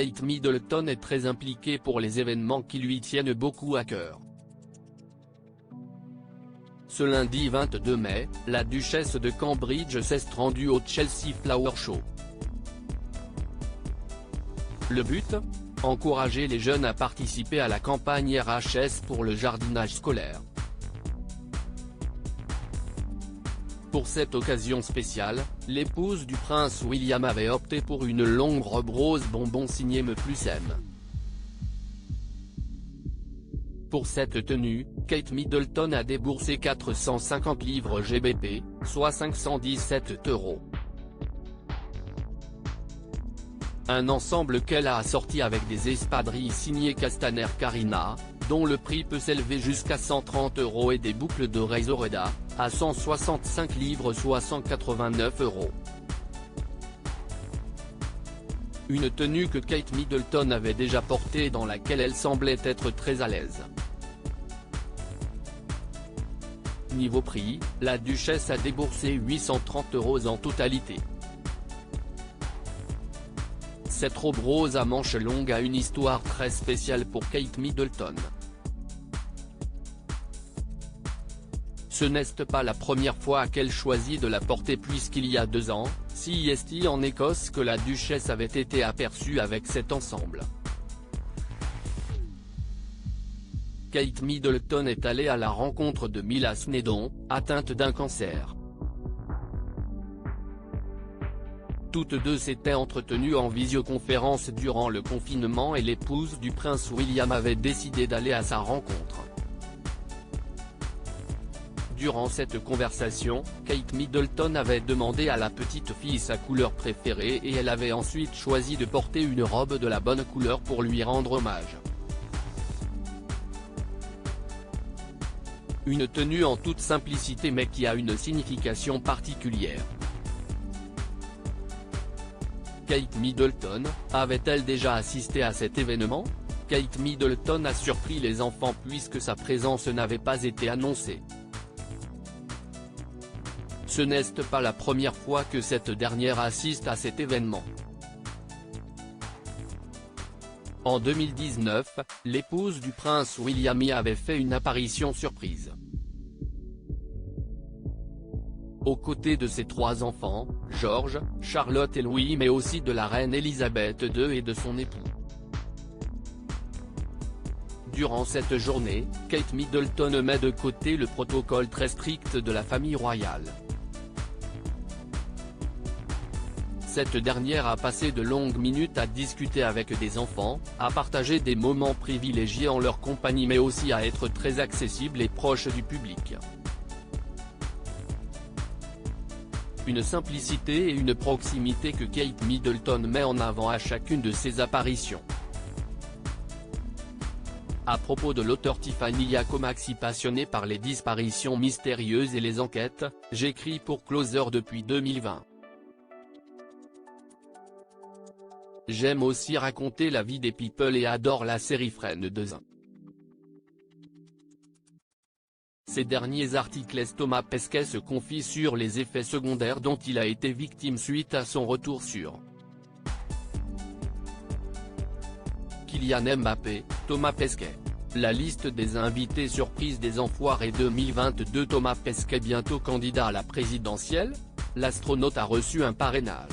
Kate Middleton est très impliquée pour les événements qui lui tiennent beaucoup à cœur. Ce lundi 22 mai, la duchesse de Cambridge s'est rendue au Chelsea Flower Show. Le but ? Encourager les jeunes à participer à la campagne RHS pour le jardinage scolaire. Pour cette occasion spéciale, l'épouse du prince William avait opté pour une longue robe rose bonbon signée Me Plus M. Pour cette tenue, Kate Middleton a déboursé 450 livres GBP, soit 517 €. Un ensemble qu'elle a assorti avec des espadrilles signées Castaner Carina, dont le prix peut s'élever jusqu'à 130 € et des boucles d'oreilles Zoreda, à 165 livres soit 189 €. Une tenue que Kate Middleton avait déjà portée et dans laquelle elle semblait être très à l'aise. Niveau prix, la duchesse a déboursé 830 € en totalité. Cette robe rose à manches longues a une histoire très spéciale pour Kate Middleton. Ce n'est pas la première fois qu'elle choisit de la porter puisqu'il y a 2 ans, c'est en Écosse que la duchesse avait été aperçue avec cet ensemble. Kate Middleton est allée à la rencontre de Mila Snedon, atteinte d'un cancer. Toutes deux s'étaient entretenues en visioconférence durant le confinement et l'épouse du prince William avait décidé d'aller à sa rencontre. Durant cette conversation, Kate Middleton avait demandé à la petite fille sa couleur préférée et elle avait ensuite choisi de porter une robe de la bonne couleur pour lui rendre hommage. Une tenue en toute simplicité mais qui a une signification particulière. Kate Middleton, avait-elle déjà assisté à cet événement ? Kate Middleton a surpris les enfants puisque sa présence n'avait pas été annoncée. Ce n'est pas la première fois que cette dernière assiste à cet événement. En 2019, l'épouse du prince William y avait fait une apparition surprise. Aux côtés de ses 3 enfants, George, Charlotte et Louis mais aussi de la reine Elisabeth II et de son époux. Durant cette journée, Kate Middleton met de côté le protocole très strict de la famille royale. Cette dernière a passé de longues minutes à discuter avec des enfants, à partager des moments privilégiés en leur compagnie mais aussi à être très accessible et proche du public. Une simplicité et une proximité que Kate Middleton met en avant à chacune de ses apparitions. À propos de l'auteur Tiffany Yacomaxi passionnée par les disparitions mystérieuses et les enquêtes, j'écris pour Closer depuis 2020. J'aime aussi raconter la vie des people et adore la série Friends de Zinc. Ces derniers articles laissent Thomas Pesquet se confie sur les effets secondaires dont il a été victime suite à son retour sur Kylian Mbappé, Thomas Pesquet. La liste des invités surprises des Enfoirés 2022. Thomas Pesquet bientôt candidat à la présidentielle ? L'astronaute a reçu un parrainage.